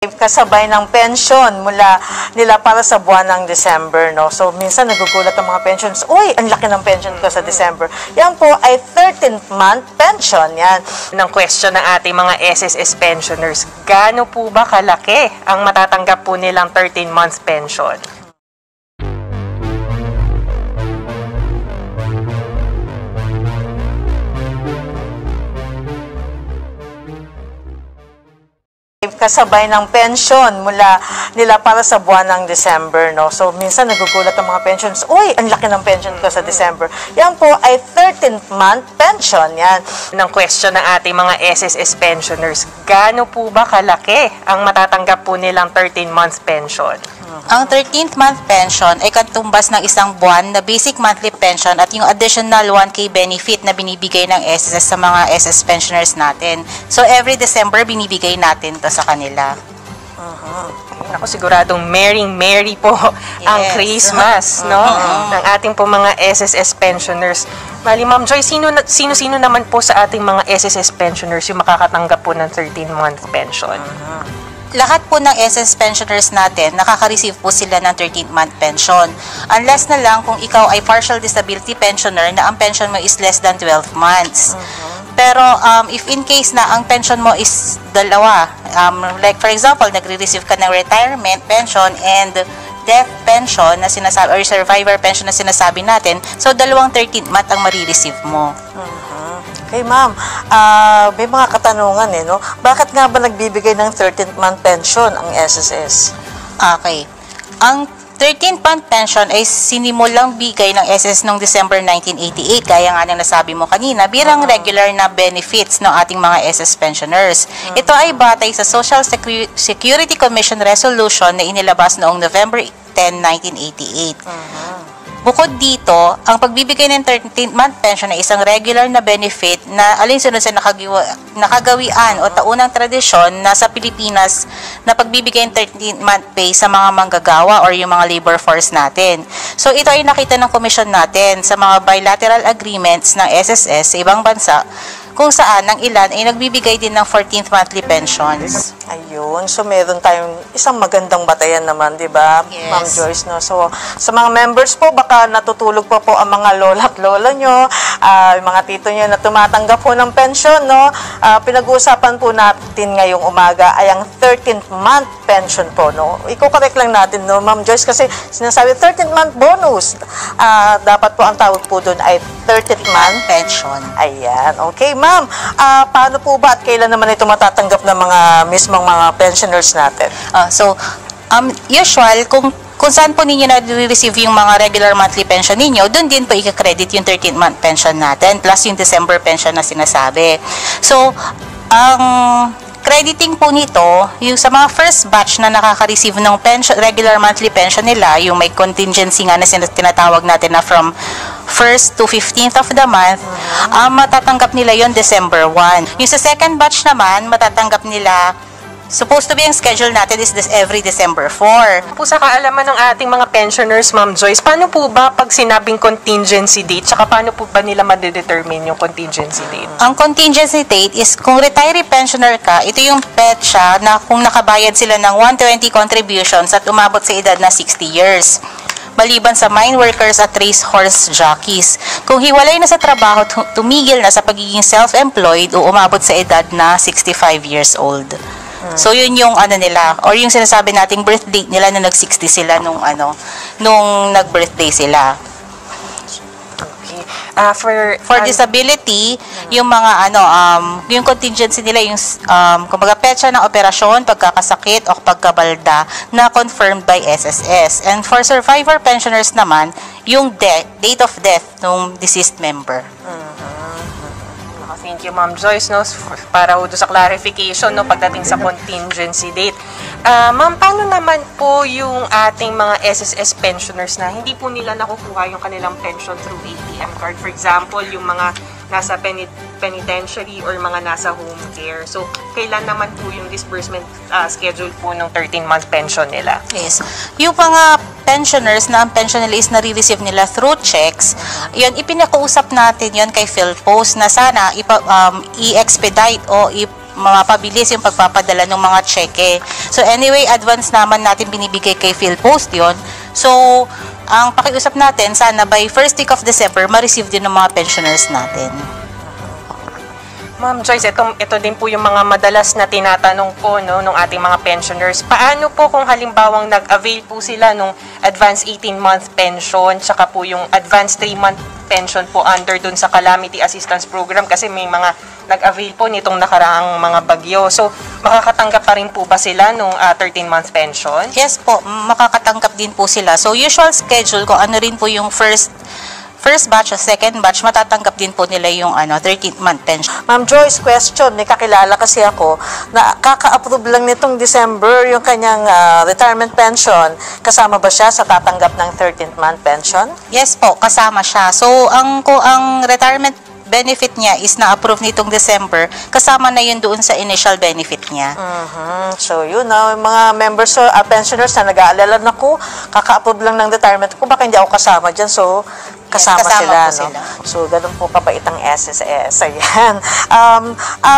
Kasabay ng pension mula nila para sa buwan ng December, no? So, minsan nagugulat ang mga pensions, uy, ang laki ng pension ko sa December. Yan po ay 13th month pension, yan. Ng question ng ating mga SSS pensioners, gaano po ba kalaki ang matatanggap po nilang 13 months pension? Kasabay ng pension mula nila para sa buwan ng December, no? So, minsan nagugulat ang mga pensions, uy, ang laki ng pension ko sa December. Yan po ay 13th month pension, yan. Ng question ng ating mga SSS pensioners, gaano po ba kalaki ang matatanggap po nilang 13 months pension? Ang 13th month pension ay katumbas ng isang buwan na basic monthly pension at yung additional 1K benefit na binibigay ng SSS sa mga SS pensioners natin. So, every December, binibigay natin to sa kanila. Ako siguradong merry po ang Christmas, no? Ng ating po mga SSS pensioners. Mali, Ma'am Joy, sino-sino naman po sa ating mga SSS pensioners yung makakatanggap po ng 13-month pension? Lahat po ng SS pensioners natin, nakaka-receive po sila ng 13th month pension. Unless na lang kung ikaw ay partial disability pensioner na ang pension mo is less than 12 months. Pero if in case na ang pension mo is dalawa, like for example, nagre-receive ka ng retirement pension and death pension na sinasabi, or survivor pension na sinasabi natin, so dalawang 13th month ang marireceive mo. Okay, ma'am. May mga katanungan no? Bakit nga ba nagbibigay ng 13th month pension ang SSS? Okay. Ang 13th month pension ay sinimulang bigay ng SS noong December 1988, gaya nga ng nasabi mo kanina, bilang regular na benefits ng ating mga SS pensioners. Ito ay batay sa Social Security Commission Resolution na inilabas noong November 10, 1988. Bukod dito, ang pagbibigay ng 13th month pension ay isang regular na benefit na alinsunod sa nakagawian o taunang tradisyon na sa Pilipinas na pagbibigay ng 13th month pay sa mga manggagawa or yung mga labor force natin. So ito ay nakita ng komisyon natin sa mga bilateral agreements ng SSS sa ibang bansa kung saan ang ilan ay nagbibigay din ng 14th monthly pensions. Ayun. So, meron tayong isang magandang batayan naman, di ba, Yes. Ma'am Joyce, no? So, sa mga members po, baka natutulog pa po ang mga lola at lola nyo, yung mga tito nyo na tumatanggap po ng pension, no? Pinag-uusapan po natin ngayong umaga ay ang 13th month pension po, no? Iko-correct lang natin, no, Ma'am Joyce, kasi sinasabi 13th month bonus. Dapat po ang tawag po doon ay 13th month Pension. Ayan. Okay, ma'am. Paano po ba at kailan naman ito matatanggap ng mga mismong mga pensioners natin? Usual, kung saan po ninyo na-receive yung mga regular monthly pension ninyo, doon din po i-credit yung 13th month pension natin plus yung December pension na sinasabi. So, ang crediting po nito, yung sa mga first batch na nakaka-receive ng pension, regular monthly pension nila, yung may contingency nga na tinatawag natin na from 1st to 15th of the month, matatanggap nila yon December 1. Yung sa second batch naman, matatanggap nila, supposed to be ang schedule natin is every December 4. Po sa kaalaman ng ating mga pensioners, Ma'am Joyce, paano po ba pag sinabing contingency date, tsaka paano po ba nila madedetermine yung contingency date? Ang contingency date is kung retiree pensioner ka, ito yung petsa na kung nakabayad sila ng 120 contributions at umabot sa edad na 60 years. Maliban sa mine workers at racehorse jockeys. Kung hiwalay na sa trabaho, tumigil na sa pagiging self-employed o umabot sa edad na 65 years old. So yun yung nila, or yung sinasabi nating birth date nila na nag-60 sila nung nag-birthday sila. Okay. For disability, yung mga yung contingency nila, yung kumbaga petsa ng operasyon, pagkakasakit o pagkabalda na confirmed by SSS. And for survivor pensioners naman, yung date of death ng deceased member. Thank you, Ma'am Joyce, no, para doon sa clarification, no, pagdating sa contingency date. Ma'am, paano naman po yung ating mga SSS pensioners na hindi po nila nakukuha yung kanilang pension through ATM card? For example, yung mga nasa penitentiary or mga nasa home care. So, kailan naman po yung disbursement schedule po ng 13-month pension nila? Yes. Yung mga pensioners na ang pension nila is nare-receive nila through checks, yun, ipinakuusap natin yun kay PhilPost na sana i-expedite o mapabilis yung pagpapadala ng mga cheque. So anyway, advance naman natin binibigay kay PhilPost yon. So, ang pakiusap natin, sana by first week of December, ma-receive din ng mga pensioners natin. Ma'am Joyce, ito din po yung mga madalas na tinatanong po nung ating mga pensioners. Paano po kung halimbawang nag-avail po sila nung advance 18-month pension, tsaka po yung advance 3-month pension po under dun sa Calamity Assistance Program kasi may mga nag-avail po nitong nakaraang mga bagyo. So, makakatanggap pa rin po ba sila nung 13-month pension? Yes po, makakatanggap din po sila. So, usual schedule ko, ano rin po yung first batch o second batch, matatanggap din po nila yung 13th-month pension. Ma'am Joyce, question, may kakilala kasi ako na kaka-approve lang nitong December yung kanyang retirement pension. Kasama ba siya sa tatanggap ng 13th month pension? Yes po, kasama siya. So, ang retirement benefit niya is na-approve nitong December, kasama na yun doon sa initial benefit niya. So, yun na, mga members, pensioners na nag-aalala na ko, kaka-approve lang ng retirement ko, baka hindi ako kasama dyan. So, kasama sila, no? Sila. So, ganun po kapait ang SSS. Ayan.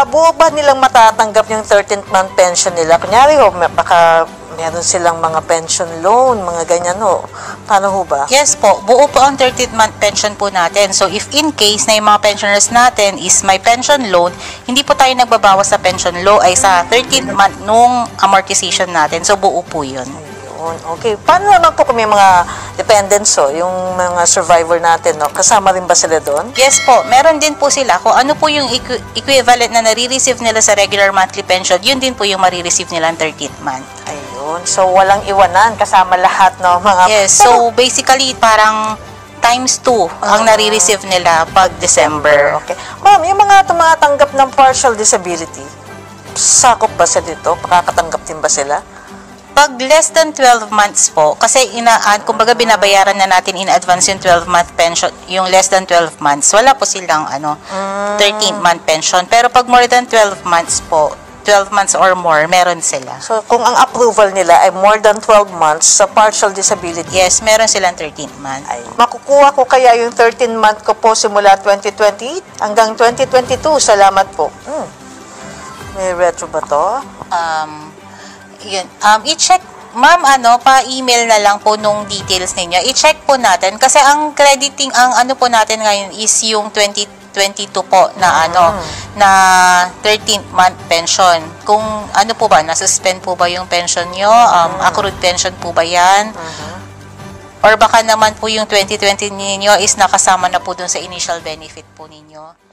Buo ba nilang matatanggap yung 13th month pension nila? Kunyari, baka meron silang mga pension loan, mga ganyan, ho. Paano ho ba? Yes po, buo po ang 13th month pension po natin. So, if in case na yung mga pensioners natin is may pension loan, hindi po tayo nagbabawas sa pension loan ay sa 13th month nung amortization natin. So, buo po yun. Okay. Paano naman po kung may mga dependents, yung mga survivor natin, no? Kasama rin ba sila doon? Yes po, meron din po sila. Kung ano po yung equivalent na nare-receive nila sa regular monthly pension, yun din po yung marireceive nila ang 13th month. Ayun. So, walang iwanan, kasama lahat, no? Mga... Yes, so basically, parang times 2 ang nare-receive nila pag December. Okay. Ma'am, yung mga tumatanggap ng partial disability, sakop ba sila dito? Pakakatanggap din ba sila? Pag less than 12 months po, kasi kumbaga binabayaran na natin in advance yung 12-month pension, yung less than 12 months, wala po silang 13-month pension. Pero pag more than 12 months po, 12 months or more, meron sila. So, kung ang approval nila ay more than 12 months sa partial disability, yes, meron silang 13th month. Ay, makukuha ko kaya yung 13-month ko po simula 2028 hanggang 2022. Salamat po. May retro ba to? Yun. I-check, ma'am, pa-email na lang po nung details ninyo. I-check po natin kasi ang crediting, ang po natin ngayon is yung 2022 po na na 13th month pension. Kung po ba, nasuspend po ba yung pension nyo? Accrued pension po ba yan? Or baka naman po yung 2020 ninyo is nakasama na po dun sa initial benefit po ninyo?